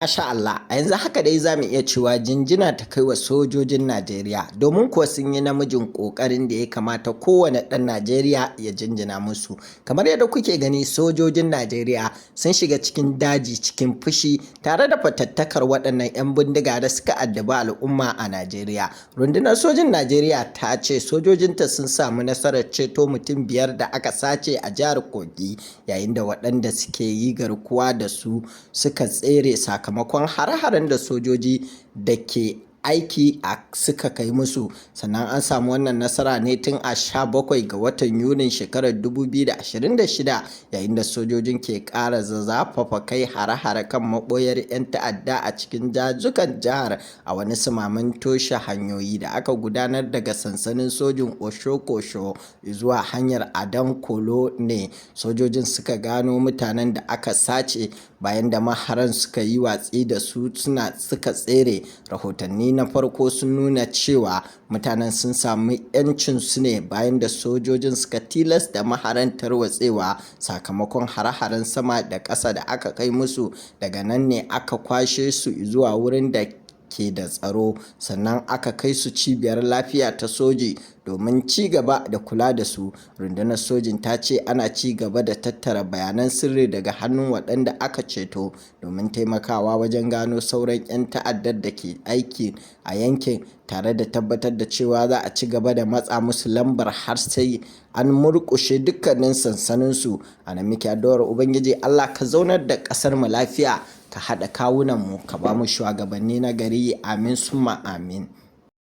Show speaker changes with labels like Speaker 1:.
Speaker 1: Masha Allah, a yanzu haka dai za mu iya cewa jinjina ta kai wa sojojin Najeriya domin kuwa sun yi namijin ƙoƙarin da ya kamata kowane ɗan Najeriya ya jinjina musu. Kamar yadda kuke gani sojojin Najeriya sun shiga cikin daji cikin fushi tare da fatattakar waɗannan 'yan bindiga da suka addabi al'umma a Najeriya. Rundunar sojin Najeriya ta ce sojojinta sun samu nasarar ceto mutum 5 da aka sace a jihar Kogi yayin da waɗanda suke yi garkuwa da su suka tsere sakamakon hare-haren da sojoji da ke aiki suka kai musu. Sannan an samu wannan nasara ne tun a 17 ga watan Yunin shekarar 2026 yayin da sojojin ke ƙara zazzafafa kai hare-hare kan maɓoyar 'yan ta'adda a cikin dazukan jihar a wani sumaman toshe hanyoyi da aka gudanar daga sansanin sojin Oshokosho zuwa hanyar Adankolo ne sojojin suka gano mutanen da aka sace bayan da maharan suka yi watsi da su suka tsere. Rahotanni na farko sun nuna cewa mutanen sun samu 'yancinsu ne bayan da sojojin suka tilasta maharan tarwatsewa sakamakon hare-haren sama da ƙasa da aka kai musu. Daga nan ne aka kwashe su zuwa wurin da ke da tsaro, sannan aka kai su cibiyar lafiya ta soji domin ci gaba da kula da su. Rundunar sojin ta ce ana ci gaba da tattara bayanan sirri daga hannun waɗanda aka ceto domin taimakawa wajen gano sauran 'yan ta'addar da ke aiki a yankin, tare da tabbatar da cewa za a ci gaba da matsa musu lambar har sai an murƙushe dukkanin sansaninsu. A nan muke addu'ar Ubangiji Allah ka zaunar da ƙasar mu lafiya, ka haɗa kawunanmu, ka ba mu shugabanni na gari. Amin summa amin.